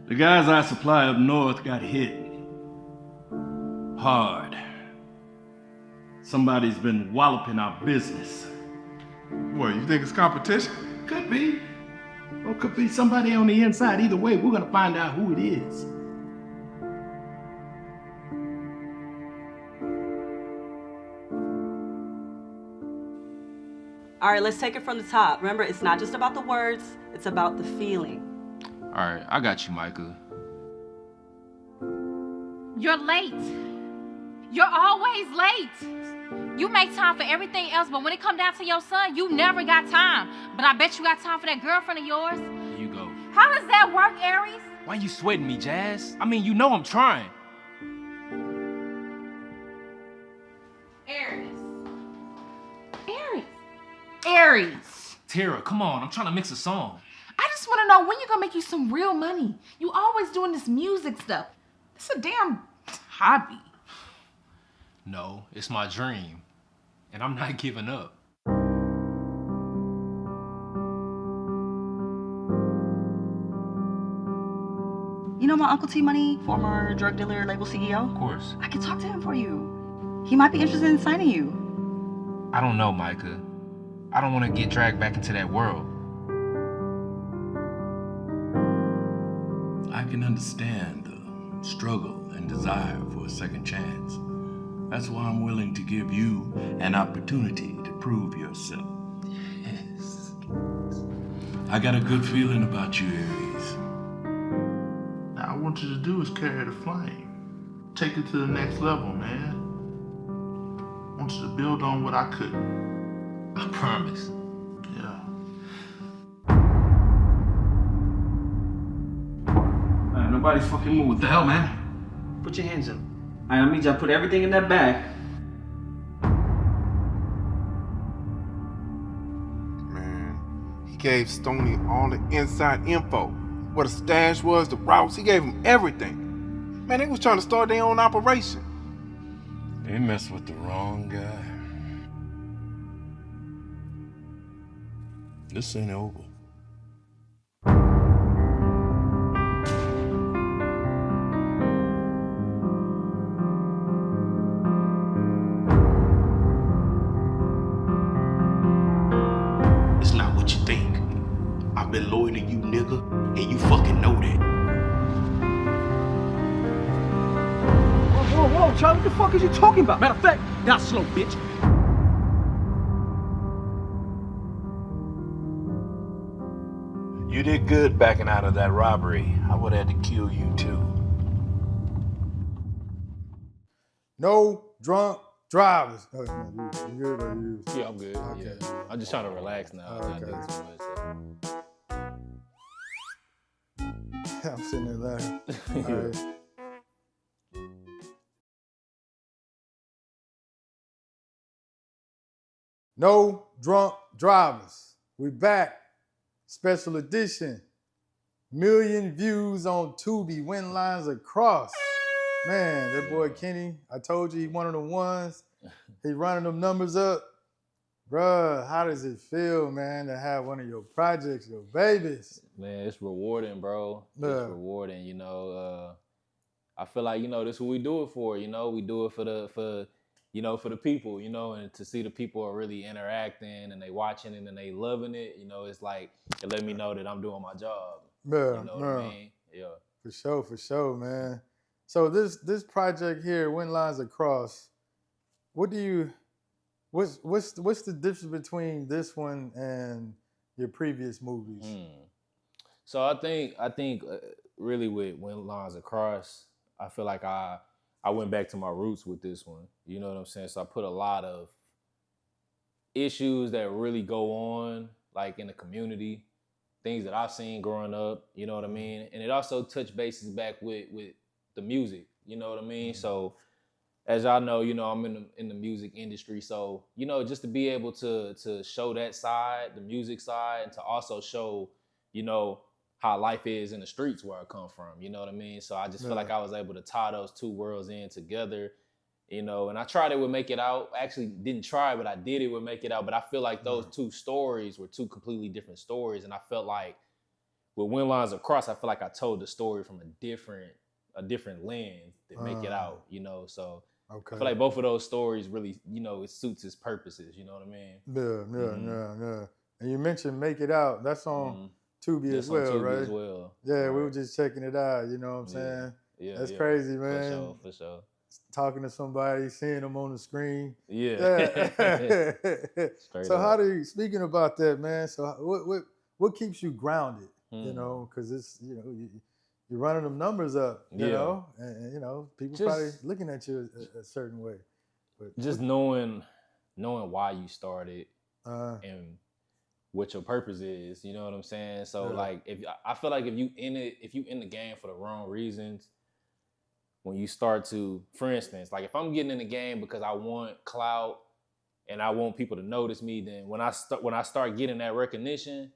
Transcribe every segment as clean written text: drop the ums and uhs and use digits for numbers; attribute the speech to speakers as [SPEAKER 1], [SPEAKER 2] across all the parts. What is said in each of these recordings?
[SPEAKER 1] The guys I supply up north got hit hard. Somebody's been walloping our business.
[SPEAKER 2] What, you think it's competition?
[SPEAKER 1] Could be. Or could be somebody on the inside. Either way, we're gonna find out who it is.
[SPEAKER 3] All right, let's take it from the top. Remember, it's not just about the words, it's about the feeling.
[SPEAKER 4] All right, I got you, Micah.
[SPEAKER 5] You're late. You're always late. You make time for everything else, but when it come down to your son, you never got time. But I bet you got time for that girlfriend of yours.
[SPEAKER 4] Here you go.
[SPEAKER 5] How does that work, Aries?
[SPEAKER 4] Why you sweating me, Jazz? I mean, you know I'm trying.
[SPEAKER 5] Aries. Aries.
[SPEAKER 4] Tara, come on, I'm trying to mix a song.
[SPEAKER 5] I just want to know when you're going to make you some real money. You always doing this music stuff. It's a damn hobby.
[SPEAKER 4] No, it's my dream. And I'm not giving up.
[SPEAKER 3] You know my Uncle T Money, former drug dealer, label CEO?
[SPEAKER 4] Of course.
[SPEAKER 3] I can talk to him for you. He might be interested in signing you.
[SPEAKER 4] I don't know, Micah. I don't want to get dragged back into that world.
[SPEAKER 1] I can understand the struggle and desire for a second chance. That's why I'm willing to give you an opportunity to prove yourself.
[SPEAKER 4] Yes.
[SPEAKER 1] I got a good feeling about you, Aries.
[SPEAKER 2] Now, I want you to do is carry the flame. Take it to the next level, man. I want you to build on what I couldn't.
[SPEAKER 4] I promise.
[SPEAKER 2] Yeah.
[SPEAKER 1] Nobody's fucking moving. What the hell, man?
[SPEAKER 6] Put your hands up. I need you to put everything in that bag.
[SPEAKER 7] Man, he gave Stoney all the inside info. What a stash was, the routes, he gave him everything. Man, they was trying to start their own operation.
[SPEAKER 1] They messed with the wrong guy. This ain't over.
[SPEAKER 6] It's not what you think. I've been loyal to you, nigga, and you fucking know that.
[SPEAKER 8] Whoa, Charlie, what the fuck is you talking about? Matter of fact, now slow, bitch.
[SPEAKER 1] You did good backing out of that robbery. I would have had to kill you too.
[SPEAKER 9] No drunk drivers. Oh, no, you good or you?
[SPEAKER 10] Yeah, I'm good.
[SPEAKER 9] Okay.
[SPEAKER 10] Yeah. I'm just trying to relax now.
[SPEAKER 9] Oh,
[SPEAKER 10] Not
[SPEAKER 9] okay.
[SPEAKER 10] doing too much.
[SPEAKER 9] I'm sitting there laughing. All right. No drunk drivers. We back. Special edition. 1,000,000 views on Tubi. Win lines across. Man, that boy Kenny, I told you he one of the ones. He running them numbers up. Bruh, how does it feel, man, to have one of your projects, your babies?
[SPEAKER 10] Man, it's rewarding, bro.
[SPEAKER 9] Yeah.
[SPEAKER 10] It's rewarding, you know. I feel like, you know, this is what we do it for, you know. We do it for the people, you know, and to see the people are really interacting and they watching it and they loving it, you know, it's like it let me know that I'm doing my job.
[SPEAKER 9] Yeah,
[SPEAKER 10] You know what I mean? Yeah.
[SPEAKER 9] For sure, man. So this project here, Win Lines Across, what's the difference between this one and your previous movies?
[SPEAKER 10] So I think really with Win Lines Across, I feel like I went back to my roots with this one. You know what I'm saying? So I put a lot of issues that really go on, like in the community, things that I've seen growing up, you know what I mean? And it also touched bases back with the music, you know what I mean? So as y'all know, you know, I'm in the music industry. So, you know, just to be able to show that side, the music side, and to also show, you know, how life is in the streets where I come from, you know what I mean? So I just feel like I was able to tie those two worlds in together, you know, and I tried it with Make It Out. Actually didn't try, but I did it with Make It Out. But I feel like those two stories were two completely different stories. And I felt like with When Lines Across, I feel like I told the story from a different lens to Make It Out, you know? So I feel like both of those stories really, you know, it suits its purposes, you know what I mean?
[SPEAKER 9] Yeah. And you mentioned Make It Out. That's on Tubi as well,
[SPEAKER 10] Tubi
[SPEAKER 9] right?
[SPEAKER 10] as well.
[SPEAKER 9] Yeah,
[SPEAKER 10] right.
[SPEAKER 9] we were just checking it out, you know what I'm saying?
[SPEAKER 10] Yeah,
[SPEAKER 9] That's crazy, man.
[SPEAKER 10] For sure.
[SPEAKER 9] Talking to somebody, seeing them on the screen.
[SPEAKER 10] Yeah.
[SPEAKER 9] So how do you, speaking about that, man, so what keeps you grounded, you know, because it's, you know, you're running them numbers up, you know, and, you know, people probably looking at you a certain way. But
[SPEAKER 10] just knowing why you started and what your purpose is, you know what I'm saying? So like, if I feel like if you in the game for the wrong reasons, when you start to, for instance, like if I'm getting in the game because I want clout and I want people to notice me, then when I start getting that recognition,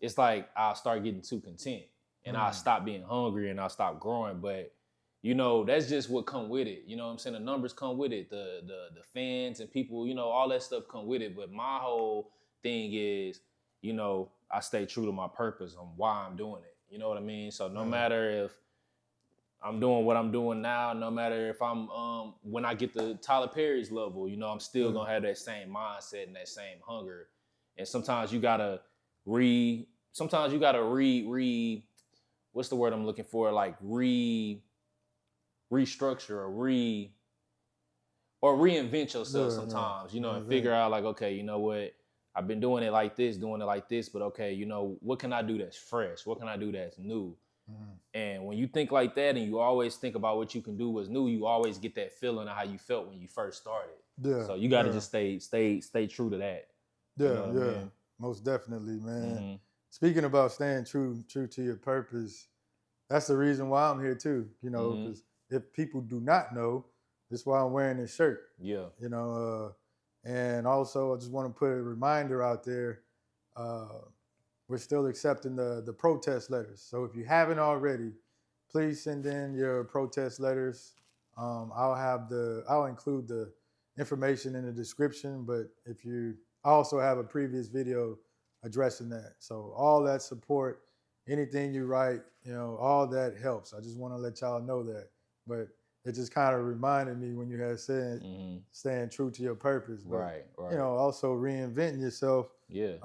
[SPEAKER 10] it's like I'll start getting too content and I'll stop being hungry and I'll stop growing. But you know, that's just what come with it. You know what I'm saying? The numbers come with it. The fans and people, you know, all that stuff come with it. But my whole thing is, you know, I stay true to my purpose on why I'm doing it. You know what I mean? So no matter if I'm doing what I'm doing now, no matter if I'm when I get to Tyler Perry's level, you know, I'm still gonna have that same mindset and that same hunger. And sometimes you gotta what's the word I'm looking for? Like restructure or reinvent yourself sometimes, you know, and figure out like, okay, you know what? I've been doing it like this, but okay, you know, what can I do that's fresh? What can I do that's new? And when you think like that and you always think about what you can do what's new, you always get that feeling of how you felt when you first started. So you got to just stay true to that.
[SPEAKER 9] Yeah,
[SPEAKER 10] you know what I mean?
[SPEAKER 9] Most definitely, man. Speaking about staying true to your purpose, that's the reason why I'm here too, you know, because if people do not know, that's why I'm wearing this shirt.
[SPEAKER 10] Yeah.
[SPEAKER 9] You know, and also I just want to put a reminder out there. We're still accepting the protest letters. So if you haven't already, please send in your protest letters. I'll include the information in the description, but I also have a previous video addressing that. So all that support, anything you write, you know, all that helps. I just want to let y'all know that. But it just kind of reminded me when you had said staying true to your purpose. But,
[SPEAKER 10] right.
[SPEAKER 9] you know, also reinventing yourself.
[SPEAKER 10] Yeah.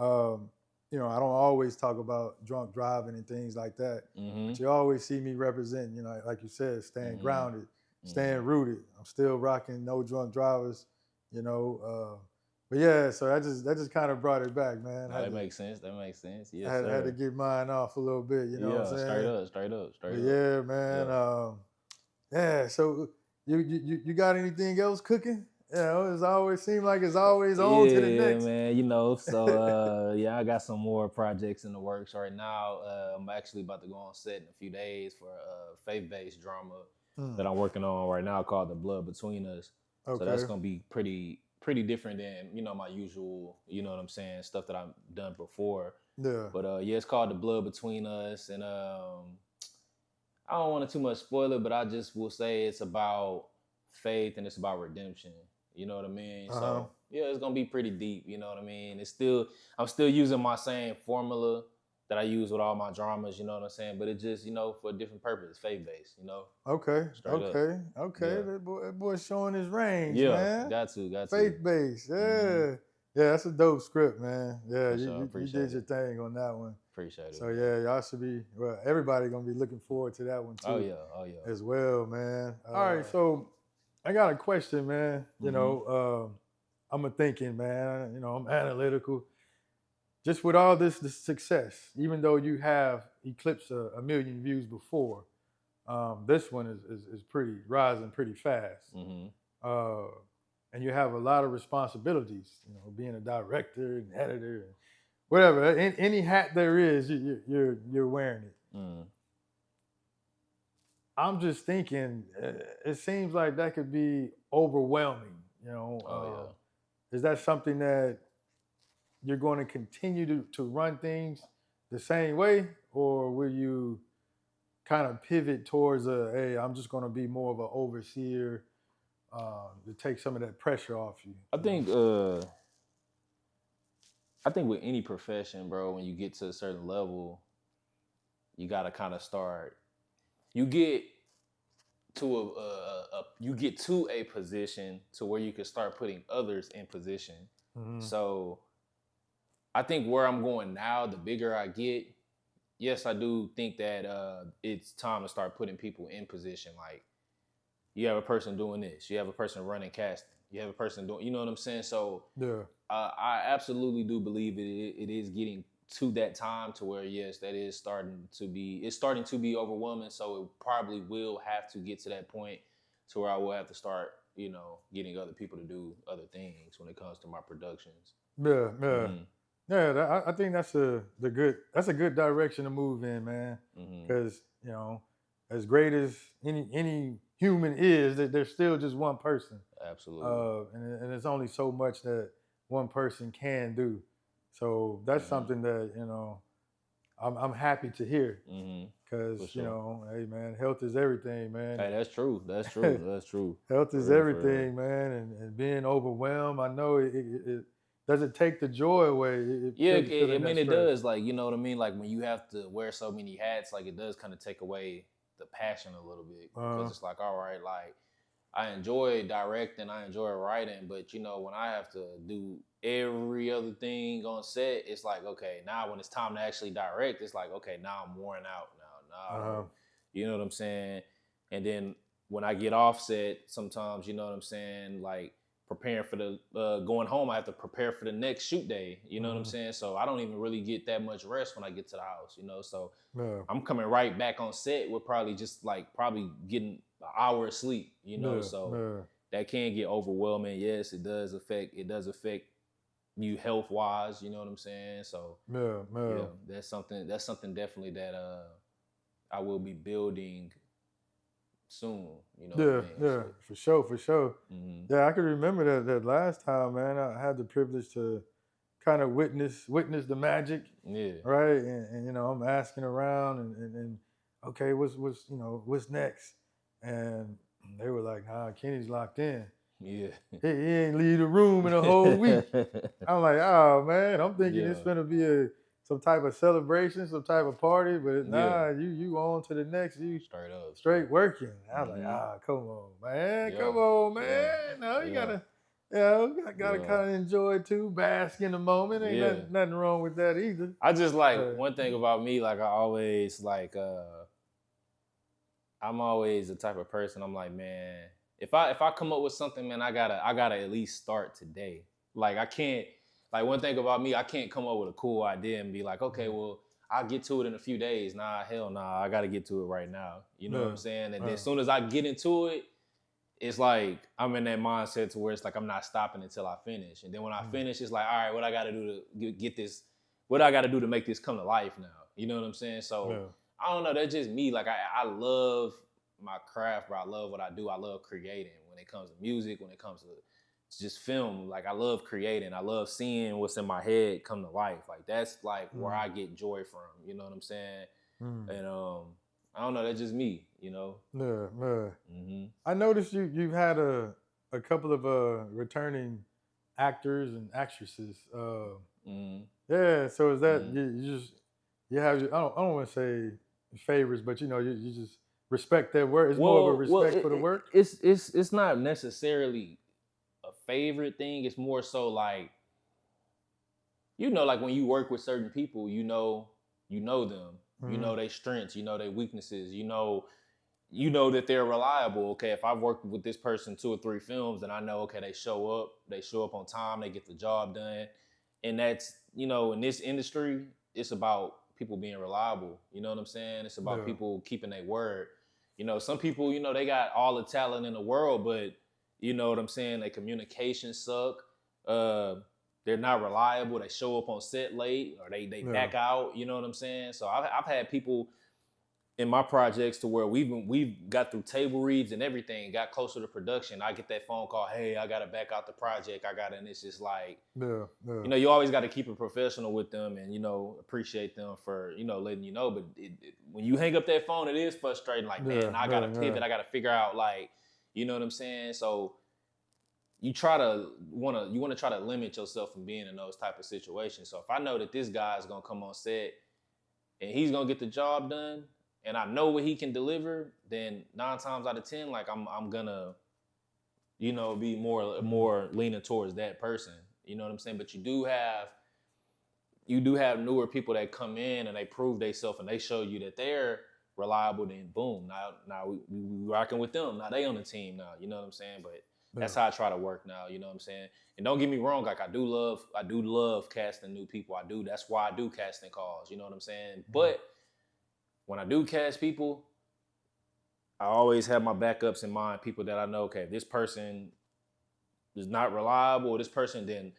[SPEAKER 9] You know, I don't always talk about drunk driving and things like that. But you always see me representing, you know, like you said, staying grounded, staying rooted. I'm still rocking No Drunk Drivers, you know. But yeah, so that just kind of brought it back, man.
[SPEAKER 10] That makes sense. Yes,
[SPEAKER 9] I had to get mine off a little bit, you know what I'm saying?
[SPEAKER 10] Straight up.
[SPEAKER 9] Yeah, man. Yeah, so you got anything else cooking? You know, it's always seemed like it's always on to the next.
[SPEAKER 10] Yeah, man. You know, so I got some more projects in the works right now. I'm actually about to go on set in a few days for a faith-based drama that I'm working on right now called The Blood Between Us.
[SPEAKER 9] Okay.
[SPEAKER 10] So that's gonna be pretty different than, you know, my usual, you know what I'm saying, stuff that I've done before.
[SPEAKER 9] Yeah.
[SPEAKER 10] But it's called The Blood Between Us, and I don't want to too much spoil it, but I just will say it's about faith and it's about redemption. You know what I mean? So yeah, it's gonna be pretty deep. You know what I mean? I'm still using my same formula that I use with all my dramas. You know what I'm saying? But it just, you know, for a different purpose, faith based. You know?
[SPEAKER 9] Okay.
[SPEAKER 10] Okay.
[SPEAKER 9] Yeah. That boy's showing his range,
[SPEAKER 10] yeah,
[SPEAKER 9] man.
[SPEAKER 10] Got to.
[SPEAKER 9] Faith based. Yeah. Yeah, that's a dope script, man. Yeah,
[SPEAKER 10] sure,
[SPEAKER 9] you did your thing on that one.
[SPEAKER 10] Appreciate it.
[SPEAKER 9] So yeah, y'all should be. Well, everybody gonna be looking forward to that one too.
[SPEAKER 10] Oh yeah.
[SPEAKER 9] As well, man. All right, so I got a question, man. You know, I'm thinking, man. You know, I'm analytical. Just with all this success, even though you have eclipsed a million views before, this one is rising pretty fast. And and you have a lot of responsibilities. You know, being a director and editor and whatever. Any hat there is, you're wearing it.
[SPEAKER 10] Mm.
[SPEAKER 9] I'm just thinking, it seems like that could be overwhelming. You know, is that something that you're going to continue to run things the same way, or will you kind of pivot towards hey, I'm just going to be more of an overseer to take some of that pressure off you?
[SPEAKER 10] I think with any profession, bro, when you get to a certain level, you got to kind of start. You get to a position to where you can start putting others in position.
[SPEAKER 9] Mm-hmm.
[SPEAKER 10] So I think where I'm going now, the bigger I get, yes, I do think that it's time to start putting people in position. Like, you have a person doing this, you have a person running casting, you have a person doing, you know what I'm saying? So
[SPEAKER 9] yeah,
[SPEAKER 10] I absolutely do believe it is getting to that time to where, yes, that is starting to be overwhelming. So it probably will have to get to that point to where I will have to start, you know, getting other people to do other things when it comes to my productions.
[SPEAKER 9] Yeah.
[SPEAKER 10] Mm-hmm.
[SPEAKER 9] Yeah, I think that's a good direction to move in, man. Because
[SPEAKER 10] Mm-hmm.
[SPEAKER 9] you know, as great as any human is, that there's still just one person.
[SPEAKER 10] Absolutely.
[SPEAKER 9] And there's only so much that one person can do. So that's something that, you know, I'm happy to hear. Because
[SPEAKER 10] sure.
[SPEAKER 9] you know, hey man, health is everything, man.
[SPEAKER 10] Hey, that's true. That's true.
[SPEAKER 9] Health is everything, man. And being overwhelmed, I know it doesn't take the joy away.
[SPEAKER 10] It does. Like, you know what I mean? Like, when you have to wear so many hats, like, it does kind of take away the passion a little bit. Because it's like, all right, like, I enjoy directing, I enjoy writing, but, you know, when I have to do every other thing on set, it's like, okay, now when it's time to actually direct, it's like, okay, now I'm worn out now. You know what I'm saying? And then when I get off set, sometimes, you know what I'm saying, like, preparing for the going home, I have to prepare for the next shoot day. You know what I'm saying? So I don't even really get that much rest when I get to the house, you know? So I'm coming right back on set with probably getting an hour of sleep, you know? That can get overwhelming. Yes, it does affect you health wise, you know what I'm saying? So yeah, that's something definitely that I will be building soon, you know.
[SPEAKER 9] For sure. Yeah, I can remember that last time, man. I had the privilege to kind of witness the magic.
[SPEAKER 10] Yeah.
[SPEAKER 9] Right. And you know, I'm asking around and okay, what's next? And they were like, Kenny's locked in.
[SPEAKER 10] Yeah.
[SPEAKER 9] He ain't leave the room in a whole week. I'm like, oh man, I'm thinking it's gonna be some type of celebration, some type of party, but you on to the next, you straight working. I was like, come on, man, No, you gotta, gotta kind of enjoy it too, bask in the moment. Ain't nothing wrong with that either.
[SPEAKER 10] I just like one thing about me, like I always like, I'm always the type of person. I'm like, man, if I come up with something, man, I gotta at least start today. Like I can't. Like one thing about me, I can't come up with a cool idea and be like, okay, well, I'll get to it in a few days. Nah, hell nah, I gotta get to it right now. You know what I'm saying? And then as soon as I get into it, it's like I'm in that mindset to where it's like I'm not stopping until I finish. And then when I finish, it's like, all right, what I gotta do to get this, what I gotta do to make this come to life now. You know what I'm saying? So I don't know, that's just me. Like I love my craft, bro. I love what I do. I love creating when it comes to music, when it comes to just film. Like I love creating. I love seeing what's in my head come to life. Like that's like where I get joy from. You know what I'm saying? And I don't know. That's just me. You know.
[SPEAKER 9] I noticed you've had a couple of returning actors and actresses. Yeah. So is that you have? I don't want to say favorites, but you know you just respect their work. It's more of a respect for the work.
[SPEAKER 10] It's not necessarily a favorite thing. It's more so like, you know, like when you work with certain people, you know them, you know their strengths, you know their weaknesses, you know that they're reliable. Okay, if I've worked with this person 2 or 3 films, then I know, okay, they show up on time, they get the job done. And that's, you know, in this industry, it's about people being reliable. You know what I'm saying? It's about people keeping their word. You know, some people, you know, they got all the talent in the world, but You know what I'm saying? Their communication suck. They're not reliable. They show up on set late or they back out. You know what I'm saying? So I've had people in my projects to where we've got through table reads and everything, got closer to production. I get that phone call, hey, I gotta back out the project. And it's just like, you know, you always got to keep it professional with them and, you know, appreciate them for, you know, letting you know. But when you hang up that phone, it is frustrating. Like, man, I gotta pivot. I gotta figure out, like, you know what I'm saying? So you want to try to limit yourself from being in those type of situations. So if I know that this guy is gonna come on set and he's gonna get the job done, and I know what he can deliver, then 9 times out of 10, like I'm gonna, you know, be more leaning towards that person. You know what I'm saying? But you do have newer people that come in and they prove themselves and they show you that they're reliable. Then boom, now we rocking with them. Now they on the team now. You know what I'm saying? But that's how I try to work now. You know what I'm saying? And don't get me wrong, like I do love casting new people. That's why I do casting calls. You know what I'm saying? But when I do cast people, I always have my backups in mind, people that I know, okay, if this person is not reliable, or this person, then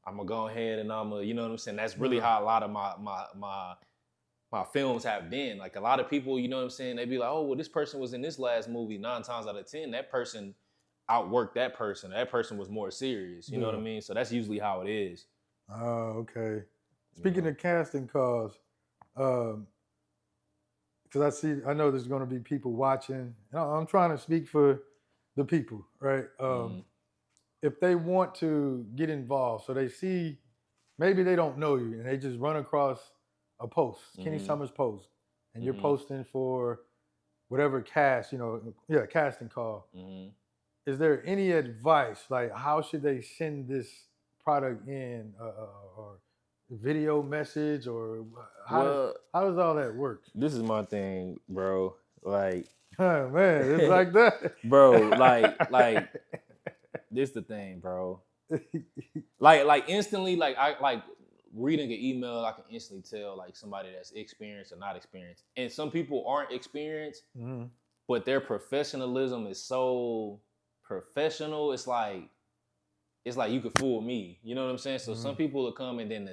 [SPEAKER 10] I'm gonna go ahead and you know what I'm saying? That's really how a lot of my films have been. Like a lot of people, you know what I'm saying? They be like, oh, well, this person was in this last movie 9 times out of 10. That person outworked that person. That person was more serious. You know what I mean? So that's usually how it is.
[SPEAKER 9] Oh, okay. Speaking of casting calls, because I know there's going to be people watching. I'm trying to speak for the people, right? If they want to get involved, so they see, maybe they don't know you, and they just run across a post, Kinny Summers post, and you're posting for whatever cast, you know, casting call. Is there any advice, like how should they send this product in, or video message, or how does all that work?
[SPEAKER 10] This is my thing, bro. Like,
[SPEAKER 9] oh man, it's like that,
[SPEAKER 10] bro. Like this the thing, bro. like instantly, like I like reading an email, I can instantly tell like somebody that's experienced or not experienced. And some people aren't experienced, but their professionalism is so professional. It's like you could fool me. You know what I'm saying? So some people will come and then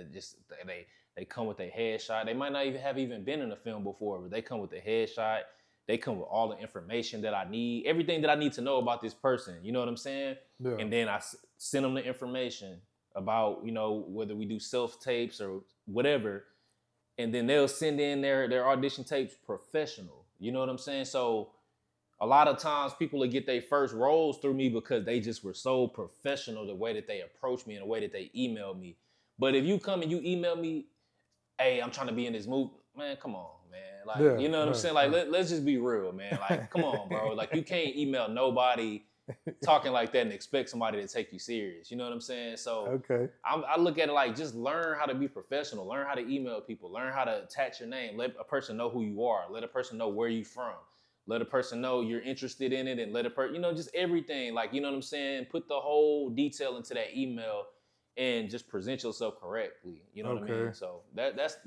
[SPEAKER 10] they come with a headshot. They might not even have been in a film before, but they come with a headshot. They come with all the information that I need, everything that I need to know about this person. You know what I'm saying? Yeah. And then I send them the information about, you know, whether we do self-tapes or whatever. And then they'll send in their audition tapes professional. You know what I'm saying? So a lot of times people will get their first roles through me because they just were so professional, the way that they approached me and the way that they emailed me. But if you come and you email me, hey, I'm trying to be in this movie, man, come on, man. Like, you know what I'm saying? Like, let's just be real, man. Like, come on, bro. Like, you can't email nobody talking like that and expect somebody to take you serious. You know what I'm saying? So I look at it like, just learn how to be professional. Learn how to email people. Learn how to attach your name. Let a person know who you are. Let a person know where you're from. Let a person know you're interested in it, and let a person, you know, just everything. Like, you know what I'm saying? Put the whole detail into that email and just present yourself correctly. You know what I mean? So that's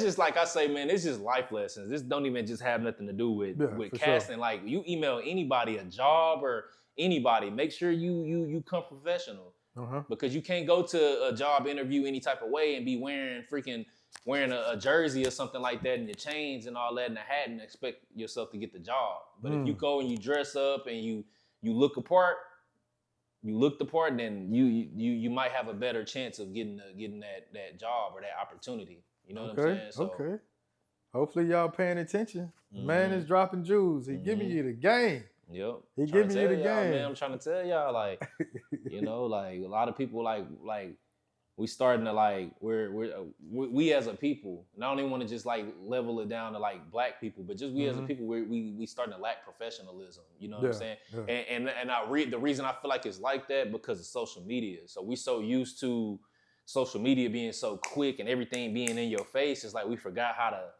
[SPEAKER 10] just like I say, man, it's just life lessons. This don't even just have nothing to do with casting. Sure. Like, you email anybody a job or anybody, make sure you come professional. Because you can't go to a job interview any type of way and be wearing a jersey or something like that and your chains and all that and a hat and expect yourself to get the job. But if you go and you dress up and you look the part, then you might have a better chance of getting that job or that opportunity. You know what I'm saying? So,
[SPEAKER 9] hopefully y'all paying attention. The man is dropping jewels. He giving you the game.
[SPEAKER 10] Yep.
[SPEAKER 9] He giving you the game.
[SPEAKER 10] Man, I'm trying to tell y'all, like, you know, like a lot of people like we starting to like we as a people, and I don't even want to just like level it down to like black people, but just we as a people, we starting to lack professionalism. You know what I'm saying? Yeah. And I read the reason I feel like it's like that because of social media. So we so used to social media being so quick and everything being in your face. It's like we forgot how to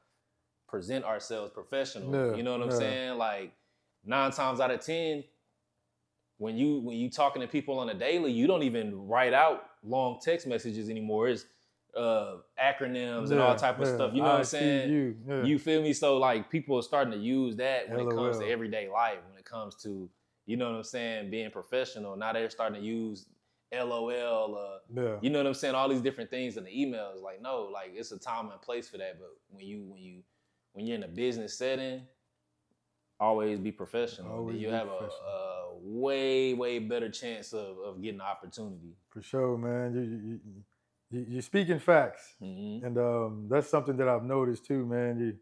[SPEAKER 10] present ourselves professional. Yeah. You know what I'm saying? Like 9 times out of 10, when you talking to people on a daily, you don't even write out long text messages anymore. It's acronyms and all type of stuff. You know what I'm saying? You feel me? So like people are starting to use that when it comes to everyday life, when it comes to, you know what I'm saying, being professional. Now they're starting to use LOL,
[SPEAKER 9] Yeah.
[SPEAKER 10] you know what I'm saying, all these different things in the emails. Like, no, like it's a time and place for that. But when you're in a business setting, always be professional.
[SPEAKER 9] Always
[SPEAKER 10] Then you
[SPEAKER 9] be
[SPEAKER 10] have
[SPEAKER 9] professional.
[SPEAKER 10] a way better chance of getting the opportunity.
[SPEAKER 9] For sure, man. You're speaking facts, and that's something that I've noticed too, man.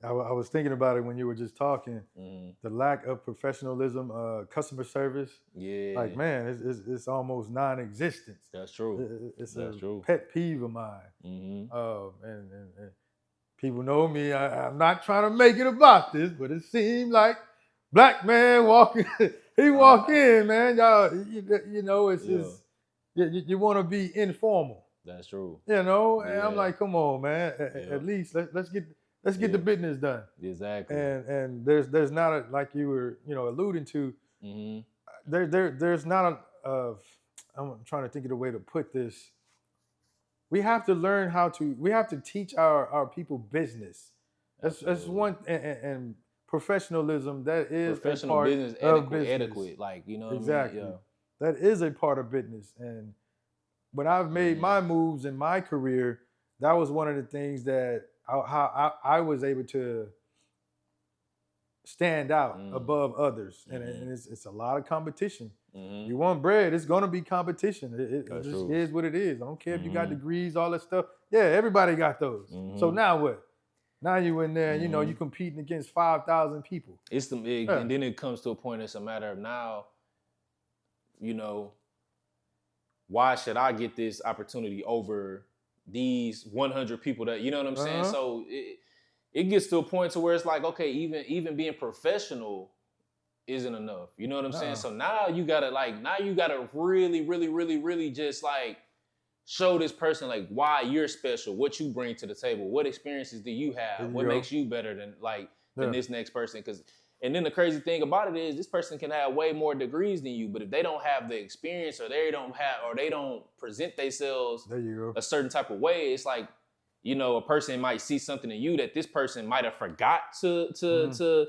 [SPEAKER 9] I was thinking about it when you were just talking. The lack of professionalism, customer service.
[SPEAKER 10] Yeah.
[SPEAKER 9] Like, man, it's almost non-existent.
[SPEAKER 10] That's true.
[SPEAKER 9] It's
[SPEAKER 10] That's
[SPEAKER 9] a
[SPEAKER 10] true.
[SPEAKER 9] pet peeve of mine. And people know me. I'm not trying to make it about this, but it seemed like black man walking. He walk in, man. Y'all, you know, it's you want to be informal.
[SPEAKER 10] That's true.
[SPEAKER 9] You know, and I'm like, come on, man. At least let's get the business done.
[SPEAKER 10] Exactly.
[SPEAKER 9] And there's not a, like you were, you know, alluding to. There's not a. I'm trying to think of the way to put this. We have to learn we have to teach our people business. That's one, and professionalism, that is
[SPEAKER 10] professional
[SPEAKER 9] a part
[SPEAKER 10] business
[SPEAKER 9] of
[SPEAKER 10] etiquette, like, you know what
[SPEAKER 9] exactly.
[SPEAKER 10] I mean?
[SPEAKER 9] That is a part of business. And when I've made my moves in my career, that was one of the things that how I was able to stand out above others. And it's a lot of competition. You want bread, it's gonna be competition. It just
[SPEAKER 10] true.
[SPEAKER 9] is what it is. I don't care if you got degrees, all that stuff. Yeah, everybody got those. So now what? Now you in there, you know, you competing against 5,000 people.
[SPEAKER 10] And then it comes to a point, it's a matter of now, you know, why should I get this opportunity over these 100 people that, you know what I'm saying? So it gets to a point to where it's like, okay, even being professional isn't enough. You know what I'm saying? So now you gotta really just like show this person like why you're special, what you bring to the table, what experiences do you have, what makes you better than this next person. And then the crazy thing about it is this person can have way more degrees than you, but if they don't have the experience or they don't present themselves a certain type of way, it's like, you know, a person might see something in you that this person might have forgot to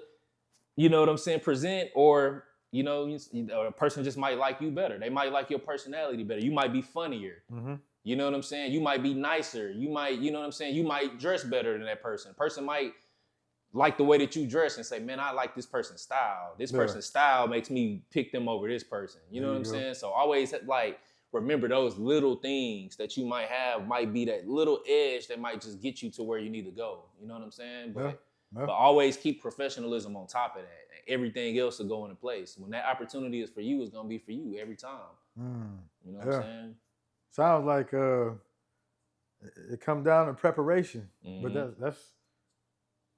[SPEAKER 10] you know what I'm saying, present, or you know, a person just might like you better. They might like your personality better. You might be funnier. You know what I'm saying? You might be nicer. You might, you know what I'm saying? You might dress better than that person. A person might like the way that you dress and say, man, I like this person's style. This person's style makes me pick them over this person. You know what I'm saying? So always like remember those little things that you might have might be that little edge that might just get you to where you need to go. You know what I'm saying? But always keep professionalism on top of that. Everything else will go into place. When that opportunity is for you, it's gonna be for you every time. You know what I'm saying?
[SPEAKER 9] Sounds like it comes down to preparation. But that's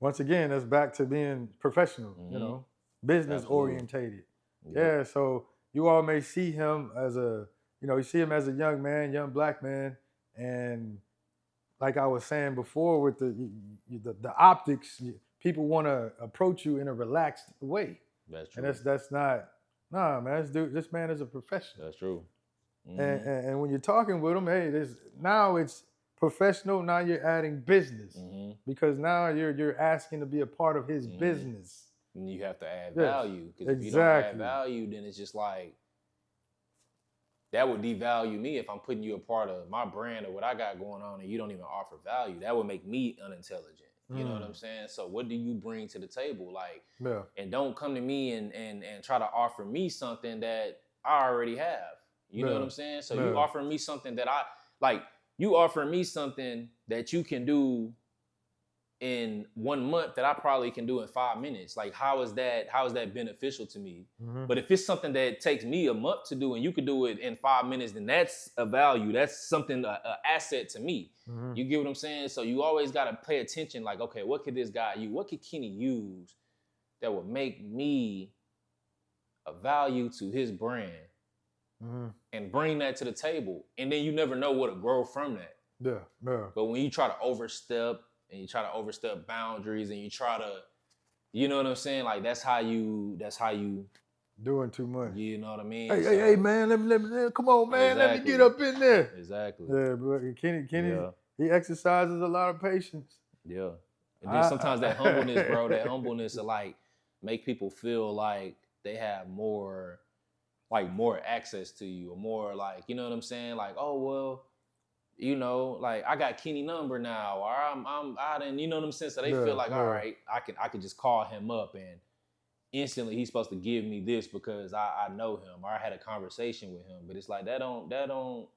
[SPEAKER 9] once again, that's back to being professional, you know, business orientated. Yeah, so you all may see him as you see him as a young man, young black man, and like I was saying before with the optics, people want to approach you in a relaxed way.
[SPEAKER 10] That's true.
[SPEAKER 9] And that's not, man, this man is a professional.
[SPEAKER 10] That's true.
[SPEAKER 9] And when you're talking with him, hey, now it's professional. Now you're adding business because now you're asking to be a part of his business.
[SPEAKER 10] And you have to add value, because if you don't add value, then it's just like that would devalue me if I'm putting you a part of my brand or what I got going on and you don't even offer value. That would make me unintelligent. You know what I'm saying? So what do you bring to the table? Like, and don't come to me and try to offer me something that I already have. You know what I'm saying? So you offer me something that you offer me something that you can do in 1 month that I probably can do in 5 minutes. Like, how is that beneficial to me? But if it's something that takes me a month to do and you could do it in 5 minutes, then that's a value. That's something, an asset to me. You get what I'm saying? So you always got to pay attention. Like, okay, what could this guy use? What could Kenny use that would make me a value to his brand? And bring that to the table. And then you never know what to grow from that. But when you try to overstep and you try to overstep boundaries and you try to, you know what I'm saying? Like that's how you
[SPEAKER 9] doing too much.
[SPEAKER 10] You know what I mean?
[SPEAKER 9] Hey, man, let me come on, man, let me get up in there.
[SPEAKER 10] Exactly.
[SPEAKER 9] Yeah, but Kenny, he exercises a lot of patience.
[SPEAKER 10] Yeah. And then sometimes that humbleness, bro, that humbleness will like make people feel like they have more access to you, or more like, you know what I'm saying? Like, oh well, you know, like I got Kenny number now, or I'm out, and you know what I'm saying? So they feel like, all right, I can just call him up and instantly he's supposed to give me this because I know him, or I had a conversation with him. But it's like that don't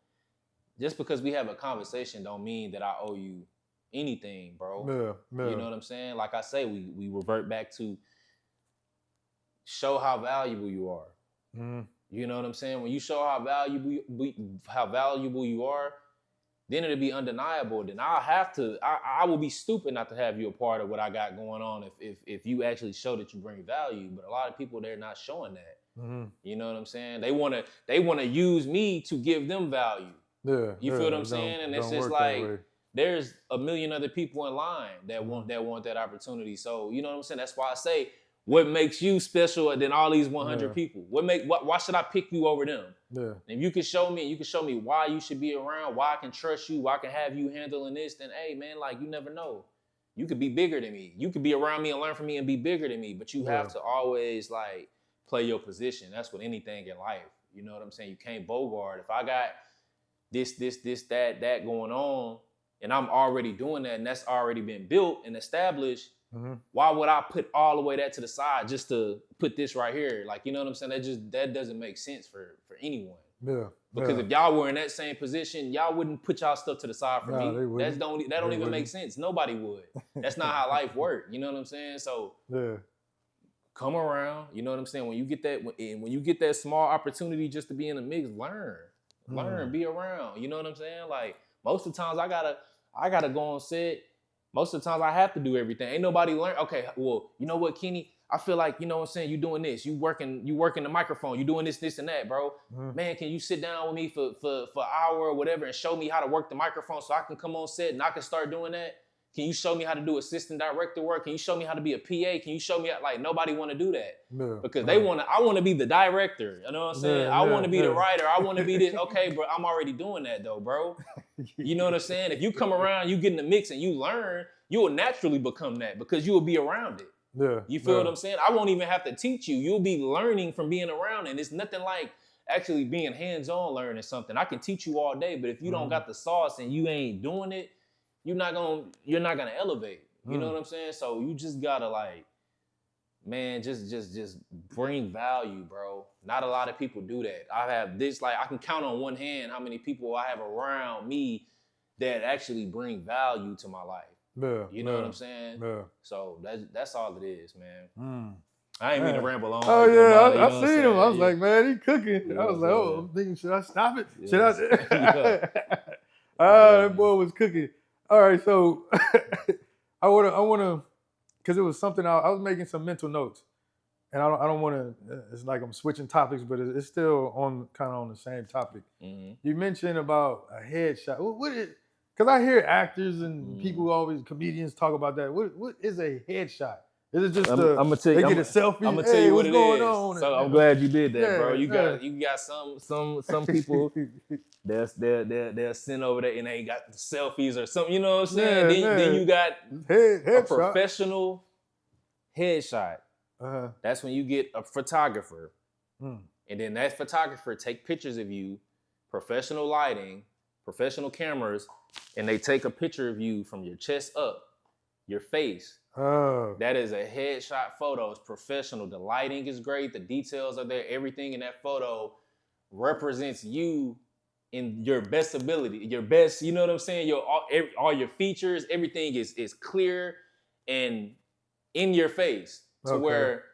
[SPEAKER 10] just because we have a conversation don't mean that I owe you anything, bro. You know what I'm saying? Like I say, we revert back to show how valuable you are. You know what I'm saying? When you show how valuable you are, then it'll be undeniable. Then I will be stupid not to have you a part of what I got going on if you actually show that you bring value. But a lot of people, they're not showing that. You know what I'm saying? They wanna use me to give them value. You feel what I'm saying? And it's just like there's a million other people in line that want that opportunity. So you know what I'm saying? That's why I say, what makes you special than all these 100 people? Why should I pick you over them? If you can show me why you should be around, why I can trust you, why I can have you handling this, then hey man, like you never know. You could be bigger than me. You could be around me and learn from me and be bigger than me. But you have to always like play your position. That's with anything in life. You know what I'm saying? You can't bogart. If I got this, that going on, and I'm already doing that, and that's already been built and established, why would I put all the way that to the side just to put this right here? Like, you know what I'm saying? That doesn't make sense for anyone. Because if y'all were in that same position, y'all wouldn't put y'all stuff to the side for me. That don't even make sense. Nobody would. That's not how life works. You know what I'm saying? So come around. You know what I'm saying? When you get that small opportunity just to be in the mix, learn, be around. You know what I'm saying? Like most of the times I gotta go on set. Most of the times I have to do everything. Ain't nobody learn. Okay, well, you know what, Kenny? I feel like, you know what I'm saying, you doing this. You working the microphone. You doing this, and that, bro. Man, can you sit down with me for an hour or whatever and show me how to work the microphone so I can come on set and I can start doing that? Can you show me how to do assistant director work? Can you show me how to be a PA? Can you show me like nobody want to do that? Because I want to be the director. You know what I'm saying? I want to be the writer. I want to be this. Okay, bro, I'm already doing that though, bro. You know what I'm saying? If you come around, you get in the mix and you learn, you will naturally become that because you will be around it. You feel what I'm saying? I won't even have to teach you. You'll be learning from being around, and it's nothing like actually being hands-on learning something. I can teach you all day, but if you don't got the sauce and you ain't doing it, you're not gonna elevate. You know what I'm saying? So you just gotta like, man, just bring value, bro. Not a lot of people do that. I have this, like, I can count on one hand how many people I have around me that actually bring value to my life. You know what I'm saying? So that's all it is, man. I ain't mean to ramble on.
[SPEAKER 9] Oh yeah, I seen him. I was like, man, he cooking. I was like, oh, I'm thinking, should I stop it? Should I? That boy was cooking. All right, so I wanna, because it was something I was making some mental notes, and I don't want to. It's like I'm switching topics, but it's still kind of on the same topic. You mentioned about a headshot. What is? Because I hear actors and people always, comedians talk about that. What is a headshot? Is it just they get a selfie?
[SPEAKER 10] I'm gonna tell you what it is.
[SPEAKER 9] On?
[SPEAKER 10] So I'm glad you did that, bro. You got some people they'll send over there and they got the selfies or something. You know what I'm saying? Then you got a professional headshot. That's when you get a photographer, and then that photographer take pictures of you, professional lighting, professional cameras, and they take a picture of you from your chest up, your face. That is a headshot photo. It's professional. The lighting is great. The details are there. Everything in that photo represents you in your best ability, your best, you know what I'm saying? All your features, everything is clear and in your face to where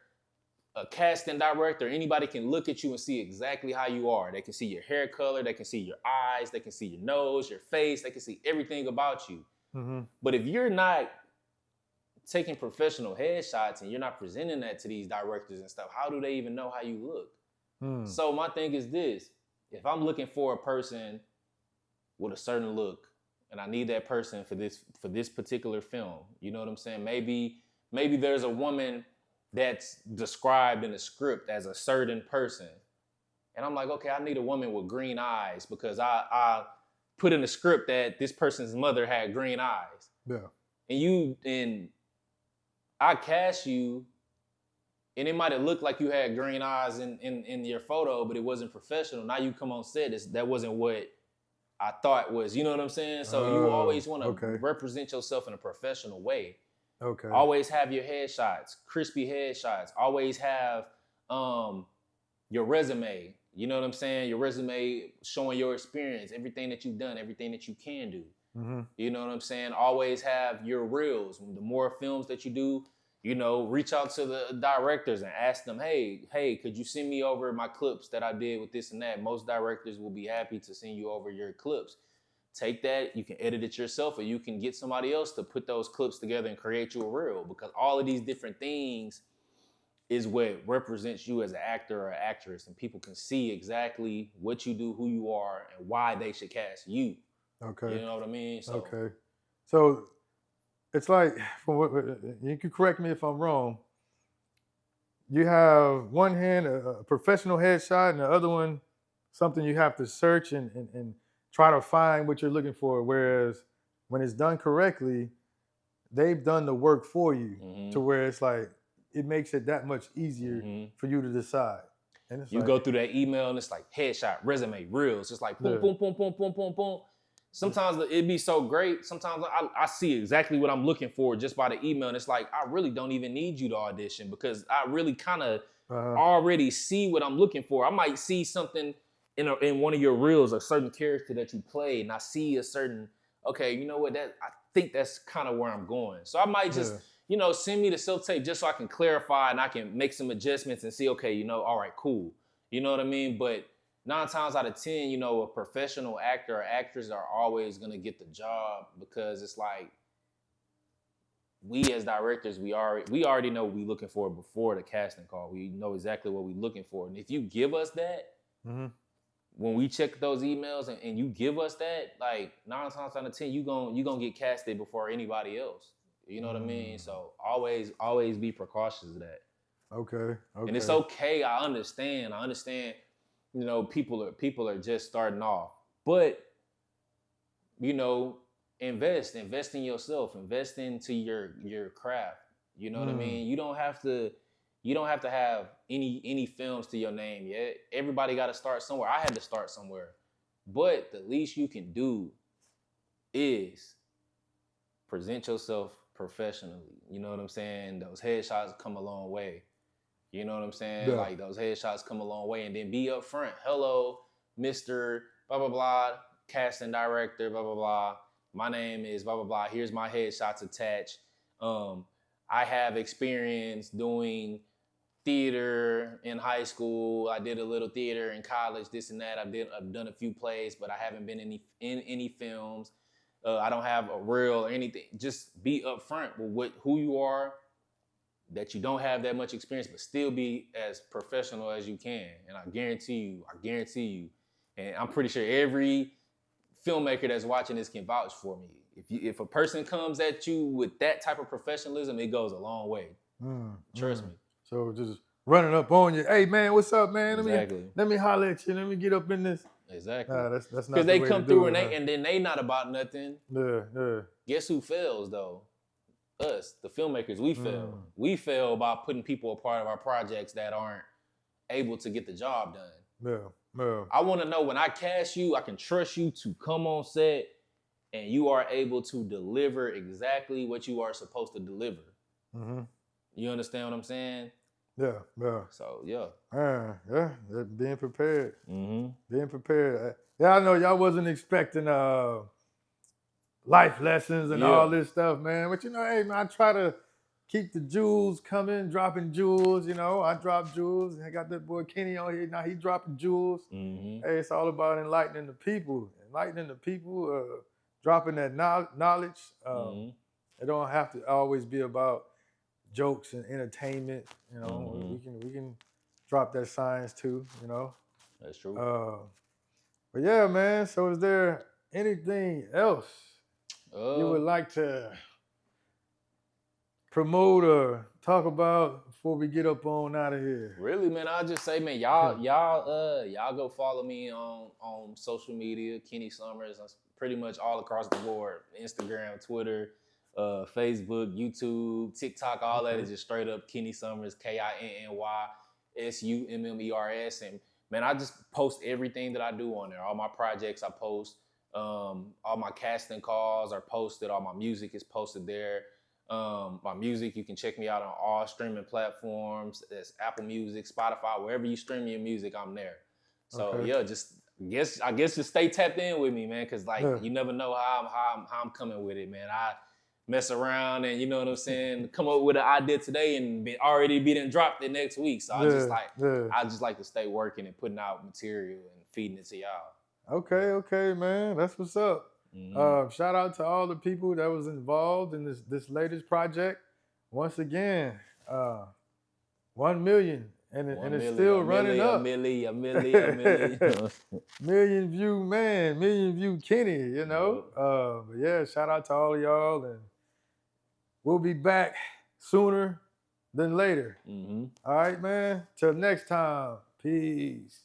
[SPEAKER 10] a casting director, anybody can look at you and see exactly how you are. They can see your hair color. They can see your eyes. They can see your nose, your face. They can see everything about you. But if you're not taking professional headshots and you're not presenting that to these directors and stuff, how do they even know how you look? So my thing is this: if I'm looking for a person with a certain look, and I need that person for this particular film, you know what I'm saying? Maybe there's a woman that's described in the script as a certain person, and I'm like, okay, I need a woman with green eyes because I put in the script that this person's mother had green eyes. And I cast you And it might have looked like you had green eyes in your photo, but it wasn't professional. Now you come on set, that wasn't what I thought was, you know what I'm saying? So you always want to represent yourself in a professional way.
[SPEAKER 9] Okay.
[SPEAKER 10] Always have your headshots, crispy headshots. Always have your resume. You know what I'm saying? Your resume showing your experience, everything that you've done, everything that you can do.
[SPEAKER 9] Mm-hmm.
[SPEAKER 10] You know what I'm saying? Always have your reels. The more films that you do, you know, reach out to the directors and ask them, hey, could you send me over my clips that I did with this and that? Most directors will be happy to send you over your clips. Take that, you can edit it yourself, or you can get somebody else to put those clips together and create you a reel, because all of these different things is what represents you as an actor or actress, and people can see exactly what you do, who you are, and why they should cast you.
[SPEAKER 9] Okay.
[SPEAKER 10] You know what I mean? So,
[SPEAKER 9] okay. So it's like, you can correct me if I'm wrong. You have one hand a professional headshot, and the other one something you have to search and try to find what you're looking for. Whereas when it's done correctly, they've done the work for you to where it's like, it makes it that much easier for you to decide. And it's
[SPEAKER 10] you go through that email and it's like headshot, resume, reels. It's like boom, boom, boom, boom, boom, boom, boom. Sometimes it'd be so great. Sometimes I see exactly what I'm looking for just by the email. And it's like, I really don't even need you to audition, because I really kind of already see what I'm looking for. I might see something in one of your reels, a certain character that you played, and I see a certain, okay, you know what, I think that's kind of where I'm going. So I might just, you know, send me the self-tape just so I can clarify and I can make some adjustments and see, okay, you know, all right, cool. You know what I mean? But 9 times out of 10, you know, a professional actor or actress are always going to get the job, because it's like, we as directors, we already know what we're looking for before the casting call. We know exactly what we're looking for. And if you give us that, when we check those emails and you give us that, like 9 times out of 10, you gonna get casted before anybody else. You know what I mean? So always be precautious of that.
[SPEAKER 9] Okay.
[SPEAKER 10] And it's okay. I understand. You know, people are just starting off, but you know, invest in yourself, invest into your craft. You know what I mean? You don't have to have any films to your name yet. Everybody got to start somewhere. I had to start somewhere, but the least you can do is present yourself professionally. You know what I'm saying? Those headshots come a long way. You know what I'm saying?
[SPEAKER 9] Yeah.
[SPEAKER 10] Like, those headshots come a long way, and then be up front. Hello, Mr. blah, blah, blah, casting director, blah, blah, blah. My name is blah, blah, blah. Here's my headshots attached. I have experience doing theater in high school. I did a little theater in college, this and that. I've done a few plays, but I haven't been in any films. I don't have a reel or anything. Just be upfront with who you are, that you don't have that much experience, but still be as professional as you can. And I guarantee you, and I'm pretty sure every filmmaker that's watching this can vouch for me. If a person comes at you with that type of professionalism, it goes a long way. Trust me.
[SPEAKER 9] So just running up on you, hey man, what's up, man?
[SPEAKER 10] Exactly.
[SPEAKER 9] Let me holler at you. Let me get up in this.
[SPEAKER 10] Exactly.
[SPEAKER 9] That's not
[SPEAKER 10] because
[SPEAKER 9] the
[SPEAKER 10] they
[SPEAKER 9] way
[SPEAKER 10] come
[SPEAKER 9] to
[SPEAKER 10] through
[SPEAKER 9] do it,
[SPEAKER 10] and then they not about nothing.
[SPEAKER 9] Yeah.
[SPEAKER 10] Guess who fails though? Us, the filmmakers. We fail. We fail by putting people a part of our projects that aren't able to get the job done.
[SPEAKER 9] Yeah.
[SPEAKER 10] I want to know, when I cast you, I can trust you to come on set and you are able to deliver exactly what you are supposed to deliver. You understand what I'm saying?
[SPEAKER 9] Yeah.
[SPEAKER 10] So, yeah.
[SPEAKER 9] Being prepared.
[SPEAKER 10] Mm-hmm.
[SPEAKER 9] Being prepared. I know y'all wasn't expecting life lessons and all this stuff, man. But, you know, hey, man, I try to keep the jewels coming, dropping jewels. You know, I drop jewels. I got that boy Kenny on here. Now he dropping jewels. Hey, it's all about enlightening the people. Dropping that knowledge. It don't have to always be about jokes and entertainment. You know, we can drop that science too. You know,
[SPEAKER 10] that's true.
[SPEAKER 9] But yeah, man. So is there anything else you would like to promote or talk about before we get up on out of here?
[SPEAKER 10] Really, man, I'll just say, man, y'all go follow me on social media, Kinny Summers, pretty much all across the board, Instagram, Twitter. Facebook, YouTube, TikTok, all that is just straight up Kinny Summers, KINNYSUMMERS. And man, I just post everything that I do on there. All my projects I post. All my casting calls are posted. All my music is posted there. My music, you can check me out on all streaming platforms. There's Apple Music, Spotify, wherever you stream your music, I'm there. So yeah, I guess just stay tapped in with me, man, because you never know how I'm coming with it, man. I mess around and you know what I'm saying, come up with an idea today and already be done dropped it next week. So I just like to stay working and putting out material and feeding it to y'all.
[SPEAKER 9] Okay, man. That's what's up.
[SPEAKER 10] Mm-hmm.
[SPEAKER 9] Shout out to all the people that was involved in this latest project. Once again, 1 million, and it's still running up.
[SPEAKER 10] A million.
[SPEAKER 9] Million view Kenny, you know. But yeah, shout out to all of y'all, and we'll be back sooner than later.
[SPEAKER 10] Mm-hmm.
[SPEAKER 9] All right, man. Till next time. Peace.